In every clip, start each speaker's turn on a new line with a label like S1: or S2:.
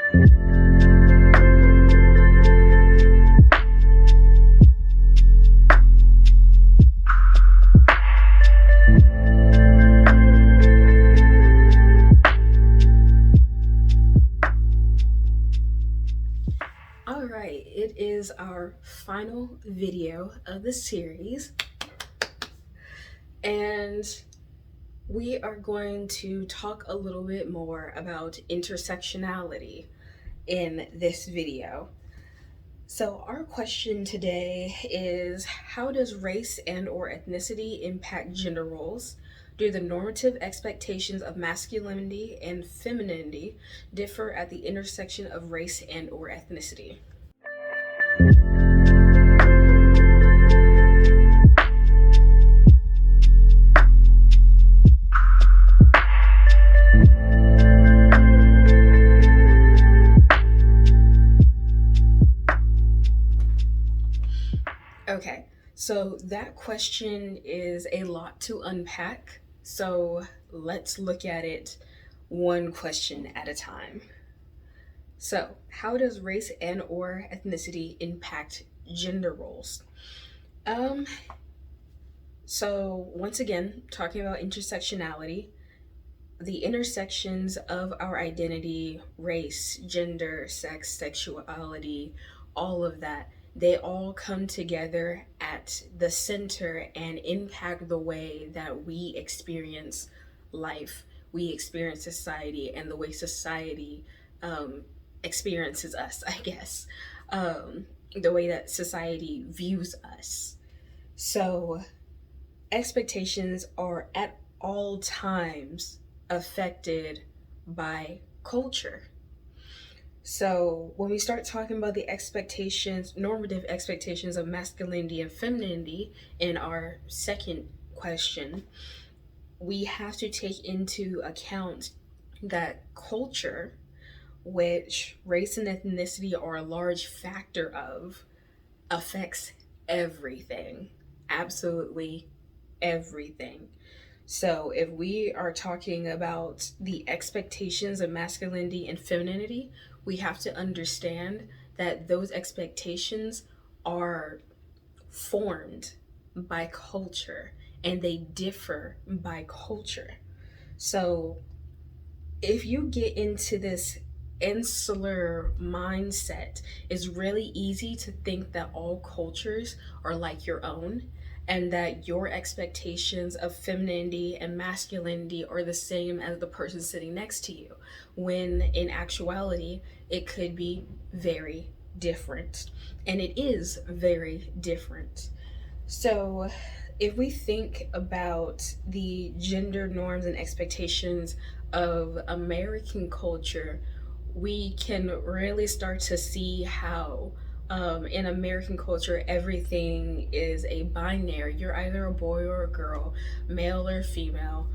S1: All right, it is our final video of the series, and we are going to talk a little bit more about intersectionality in this video. So our question today is, how does race and or ethnicity impact gender roles? Do the normative expectations of masculinity and femininity differ at the intersection of race and or ethnicity? Okay, so that question is a lot to unpack. So let's look at it one question at a time. So, how does race and or ethnicity impact gender roles? Um, so once again, talking about intersectionality, the intersections of our identity, race, gender, sex, sexuality, all of that, they all come together at the center and impact the way that we experience life, we experience society, and the way society um, experiences us, I guess, the way that society views us. So, expectations are at all times affected by culture. So, when we start talking about the expectations, normative expectations of masculinity and femininity in our second question, we have to take into account that culture, which race and ethnicity are a large factor of, affects everything. Absolutely everything. So, if we are talking about the expectations of masculinity and femininity, we have to understand that those expectations are formed by culture and they differ by culture. So, if you get into this insular mindset, it's really easy to think that all cultures are like your own and that your expectations of femininity and masculinity are the same as the person sitting next to you, when in actuality, it could be very different. And it is very different. So, if we think about the gender norms and expectations of American culture, we can really start to see how in American culture everything is a binary. You're either a boy or a girl, male or female.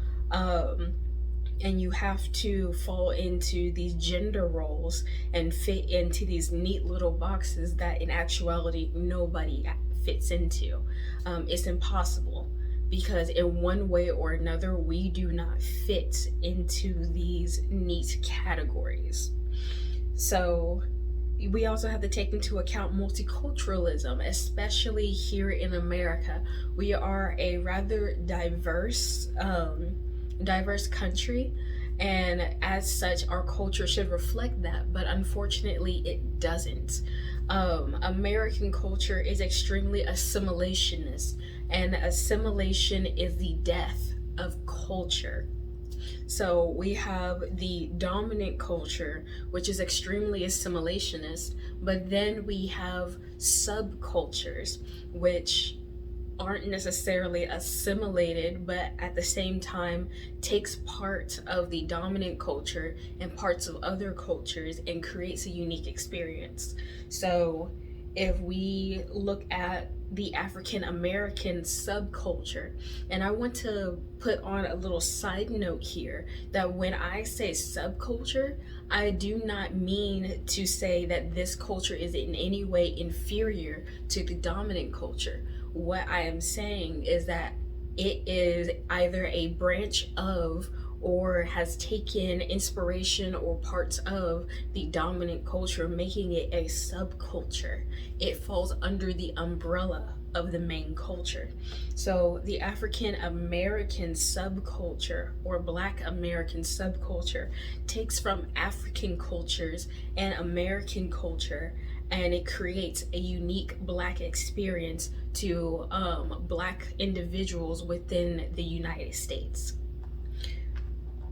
S1: And you have to fall into these gender roles and fit into these neat little boxes that in actuality nobody fits into. It's impossible because in one way or another we do not fit into these neat categories. So we also have to take into account multiculturalism, especially here in America. We are a rather diverse country, and as such, our culture should reflect that. But unfortunately, it doesn't. American culture is extremely assimilationist, and assimilation is the death of culture. So we have the dominant culture, which is extremely assimilationist, but then we have subcultures, which aren't necessarily assimilated, but at the same time takes part of the dominant culture and parts of other cultures and creates a unique experience. So if we look at the African American subculture, and I want to put on a little side note here that when I say subculture, I do not mean to say that this culture is in any way inferior to the dominant culture. What I am saying is that it is either a branch of or has taken inspiration or parts of the dominant culture, making it a subculture. It falls under the umbrella of the main culture. So the African American subculture or Black American subculture takes from African cultures and American culture, and it creates a unique Black experience to Black individuals within the United States.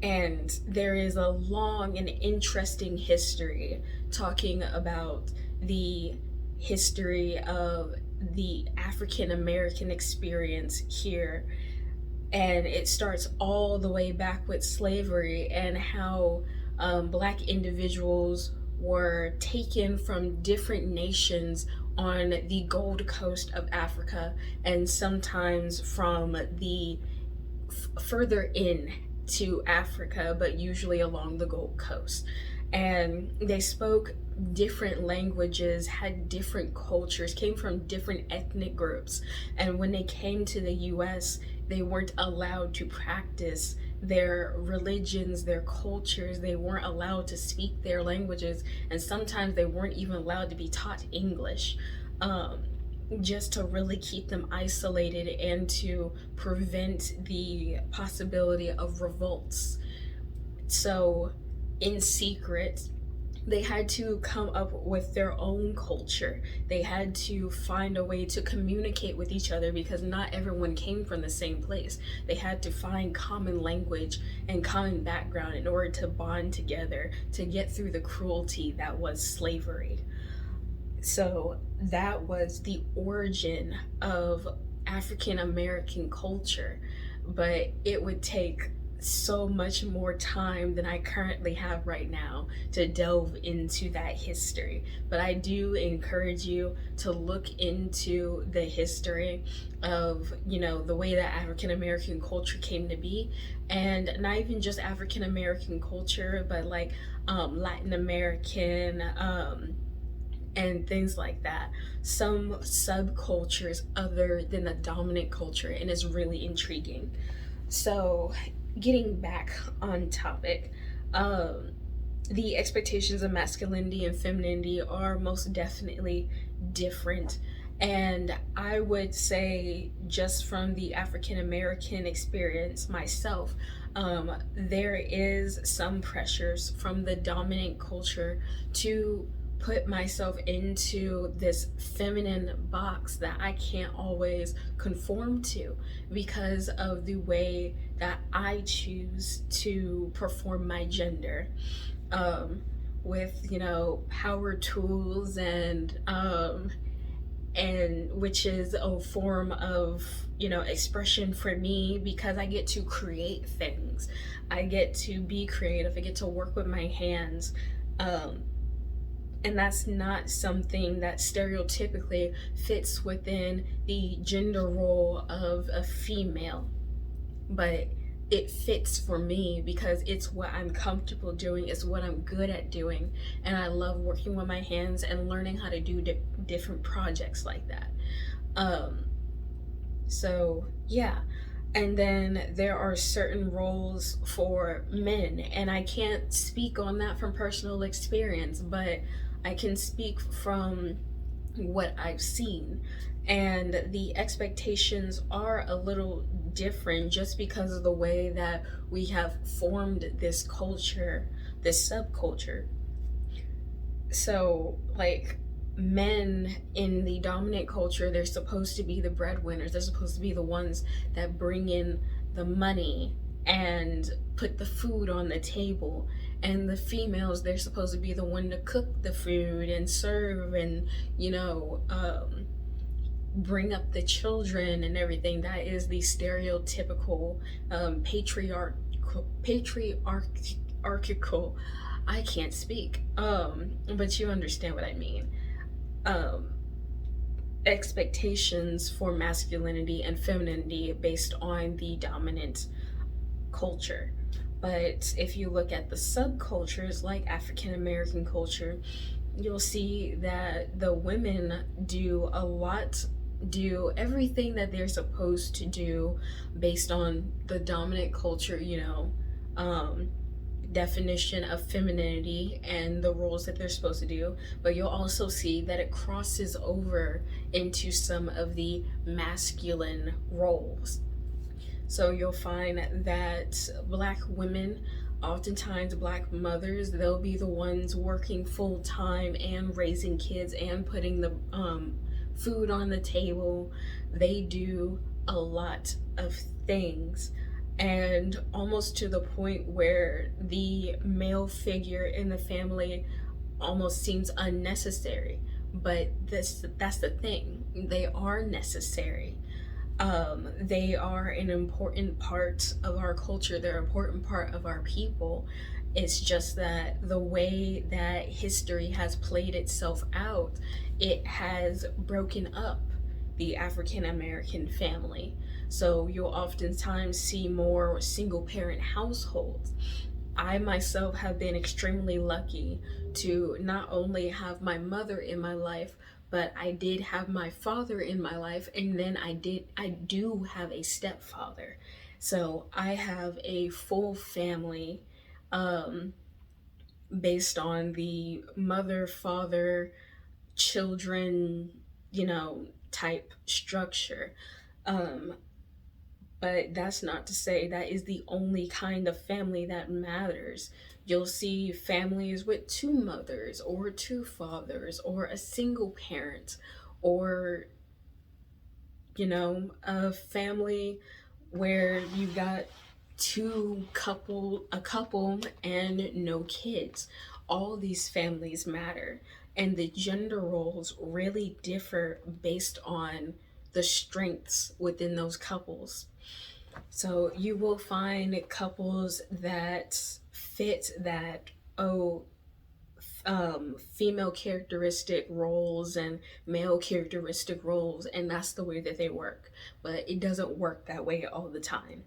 S1: And there is a long and interesting history talking about the history of the African American experience here. And it starts all the way back with slavery and how Black individuals were taken from different nations on the Gold Coast of Africa, and sometimes from the further in to Africa, but usually along the Gold Coast. And they spoke different languages, had different cultures, came from different ethnic groups. And when they came to the US, they weren't allowed to practice their religions, their cultures. They weren't allowed to speak their languages. And sometimes they weren't even allowed to be taught English. Just to really keep them isolated and to prevent the possibility of revolts. So, in secret, they had to come up with their own culture. They had to find a way to communicate with each other because not everyone came from the same place. They had to find common language and common background in order to bond together to get through the cruelty that was slavery. So that was the origin of African American culture, but it would take so much more time than I currently have right now to delve into that history. But I do encourage you to look into the history of, the way that African American culture came to be, and not even just African American culture, but like Latin American, and things like that. Some subcultures other than the dominant culture, and it's really intriguing. So, getting back on topic, the expectations of masculinity and femininity are most definitely different. And I would say, just from the African American experience myself, there is some pressures from the dominant culture to put myself into this feminine box that I can't always conform to because of the way that I choose to perform my gender. With power tools and which is a form of expression for me because I get to create things. I get to be creative. I get to work with my hands. And that's not something that stereotypically fits within the gender role of a female, but it fits for me because it's what I'm comfortable doing, it's what I'm good at doing, and I love working with my hands and learning how to do different projects like that. So yeah. And then there are certain roles for men, and I can't speak on that from personal experience, but I can speak from what I've seen. And the expectations are a little different just because of the way that we have formed this culture, this subculture. So, like, men in the dominant culture, they're supposed to be the breadwinners. They're supposed to be the ones that bring in the money and put the food on the table. And the females, they're supposed to be the one to cook the food and serve and, bring up the children and everything. That is the stereotypical patriarchal, I can't speak, but you understand what I mean. Expectations for masculinity and femininity based on the dominant culture. But if you look at the subcultures like African American culture, you'll see that the women do everything that they're supposed to do based on the dominant culture, um, definition of femininity and the roles that they're supposed to do, but you'll also see that it crosses over into some of the masculine roles. So you'll find that black women, oftentimes black mothers, they'll be the ones working full time and raising kids and putting the food on the table. They do a lot of things, and almost to the point where the male figure in the family almost seems unnecessary. But that's the thing. They are necessary. They are an important part of our culture. They're an important part of our people. It's just that the way that history has played itself out, it has broken up the African American family. So you'll oftentimes see more single parent households. I myself have been extremely lucky to not only have my mother in my life, but I did have my father in my life, and then I do have a stepfather. So I have a full family, um, based on the mother, father, children, type structure. Um, but that's not to say that is the only kind of family that matters. You'll see families with two mothers or two fathers or a single parent, or, a family where you've got a couple and no kids. All these families matter. And the gender roles really differ based on the strengths within those couples. So you will find couples that fit that, oh, female characteristic roles and male characteristic roles, and that's the way that they work. But it doesn't work that way all the time.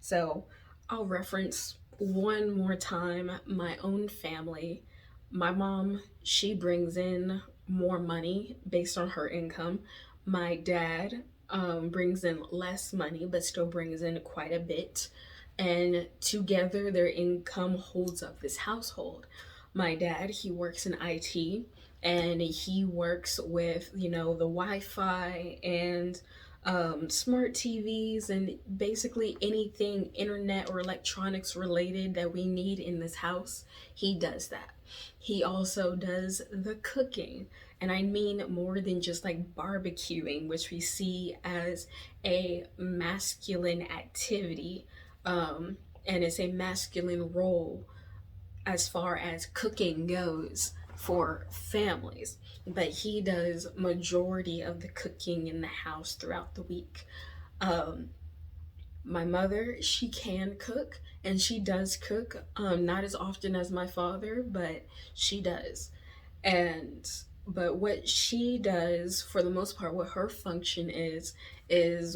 S1: So I'll reference one more time my own family. My mom, she brings in more money based on her income. My dad brings in less money, but still brings in quite a bit. And together, their income holds up this household. My dad, he works in IT, and he works with, the Wi Fi and smart TVs and basically anything internet or electronics related that we need in this house. He does that. He also does the cooking. And I mean more than just like barbecuing, which we see as a masculine activity. And it's a masculine role as far as cooking goes for families, but he does majority of the cooking in the house throughout the week. um, my mother, she can cook, and she does cook, not as often as my father, but she does. And but what she does for the most part, what her function is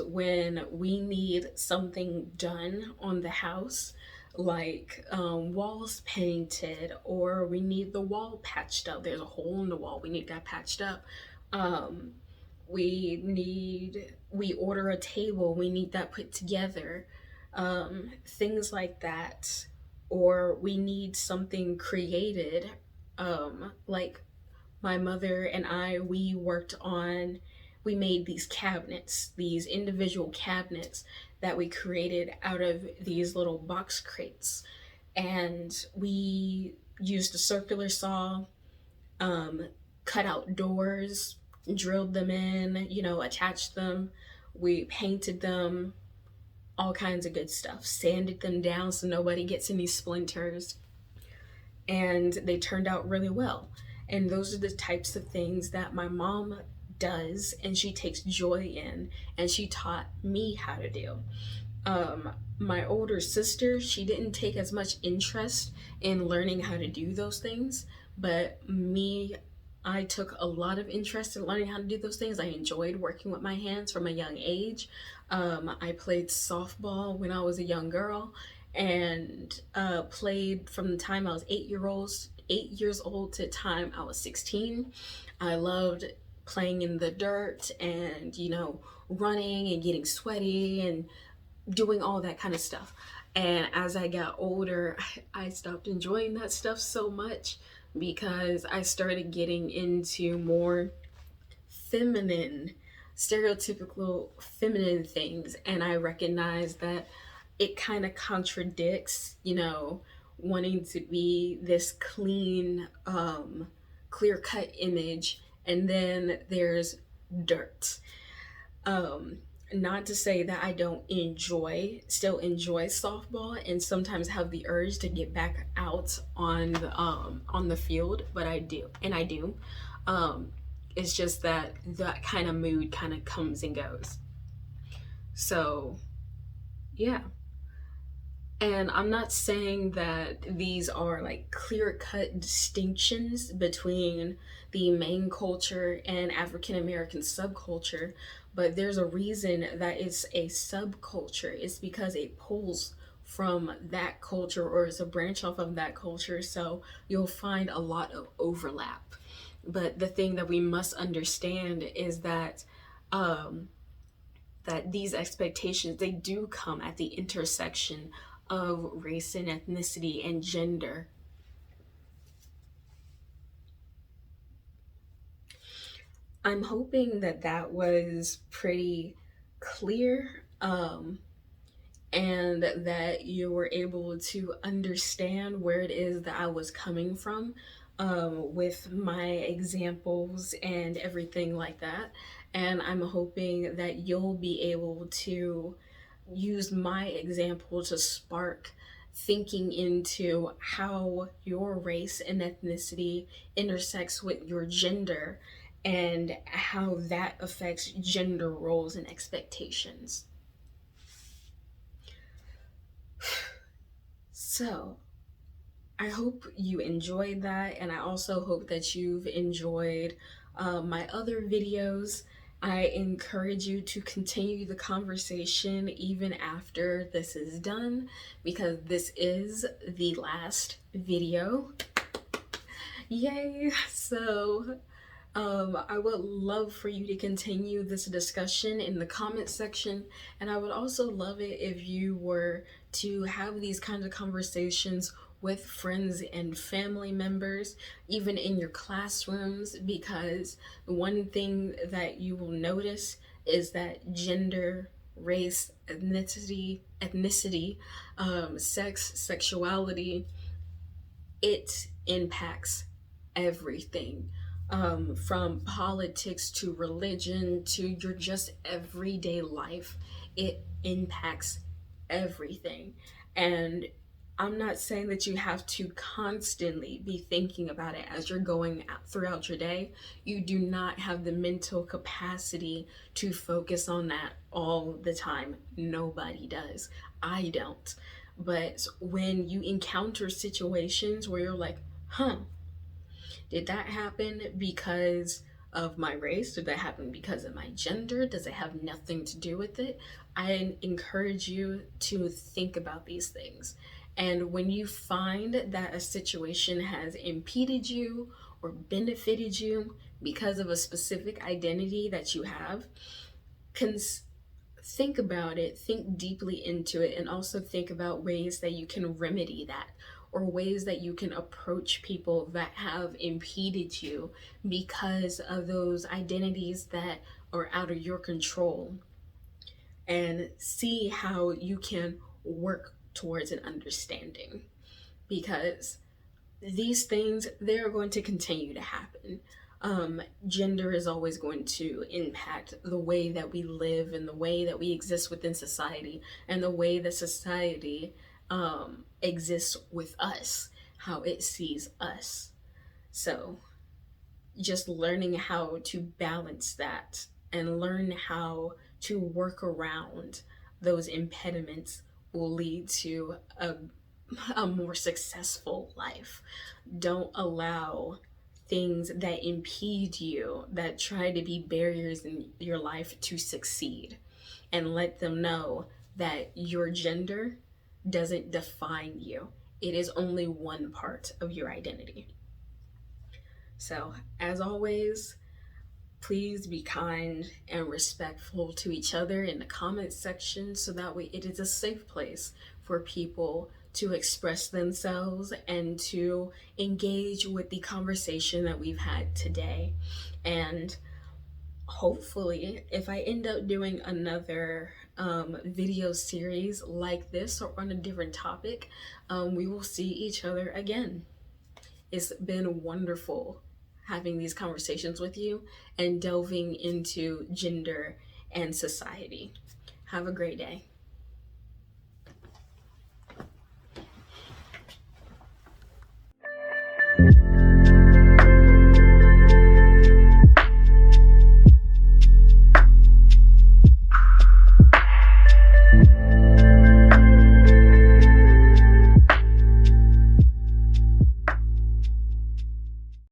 S1: when we need something done on the house, like walls painted, or we need the wall patched up. There's a hole in the wall, we need that patched up. um, we order a table, we need that put together. Things like that. Or we need something created, like my mother and I, we made these cabinets, these individual cabinets that we created out of these little box crates. And we used a circular saw, um, cut out doors, drilled them in, attached them. We painted them, all kinds of good stuff, sanded them down so nobody gets any splinters, and they turned out really well. And those are the types of things that my mom does and she takes joy in, and she taught me how to do. My older sister, she didn't take as much interest in learning how to do those things, but me, I took a lot of interest in learning how to do those things. I enjoyed working with my hands from a young age. I played softball when I was a young girl, and played from the time I was 8 years old to the time I was 16. I loved playing in the dirt and running and getting sweaty and doing all that kind of stuff. And as I got older, I stopped enjoying that stuff so much because I started getting into more feminine, stereotypical feminine things. And I recognized that it kind of contradicts, wanting to be this clean, clear cut image. And then there's dirt. Um, Not to say that I don't still enjoy softball, and sometimes have the urge to get back out on the field, but I do. Um, it's just that that kind of mood kind of comes and goes. So yeah, and I'm not saying that these are like clear cut distinctions between the main culture and African American subculture, but there's a reason that it's a subculture. It's because it pulls from that culture or is a branch off of that culture. So you'll find a lot of overlap. But the thing that we must understand is that um, these expectations, they do come at the intersection of race and ethnicity and gender. I'm hoping that that was pretty clear, and that you were able to understand where it is that I was coming from, with my examples and everything like that. And I'm hoping that you'll be able to use my example to spark thinking into how your race and ethnicity intersects with your gender and how that affects gender roles and expectations. So, I hope you enjoyed that, and I also hope that you've enjoyed my other videos. I encourage you to continue the conversation even after this is done, because this is the last video. Yay! So, I would love for you to continue this discussion in the comment section, and I would also love it if you were to have these kinds of conversations with friends and family members, even in your classrooms, because one thing that you will notice is that gender, race, ethnicity, sex, sexuality, it impacts everything, from politics to religion to your just everyday life. It impacts everything. And I'm not saying that you have to constantly be thinking about it as you're going out throughout your day. You do not have the mental capacity to focus on that all the time. Nobody does. I don't. But when you encounter situations where you're like, huh, did that happen because of my race? Did that happen because of my gender? Does it have nothing to do with it? I encourage you to think about these things. And when you find that a situation has impeded you or benefited you because of a specific identity that you have, cons- think about it, think deeply into it, and also think about ways that you can remedy that, or ways that you can approach people that have impeded you because of those identities that are out of your control, and see how you can work towards an understanding, because these things, they're going to continue to happen. Gender is always going to impact the way that we live and the way that we exist within society, and the way that society exists with us, how it sees us. So just learning how to balance that and learn how to work around those impediments will lead to a more successful life. Don't allow things that impede you, that try to be barriers in your life, to succeed. And let them know that your gender doesn't define you, it is only one part of your identity. So, as always, Please be kind and respectful to each other in the comments section so that way it is a safe place for people to express themselves and to engage with the conversation that we've had today. And hopefully, if I end up doing another video series like this or on a different topic, we will see each other again. It's been wonderful having these conversations with you and delving into gender and society. Have a great day.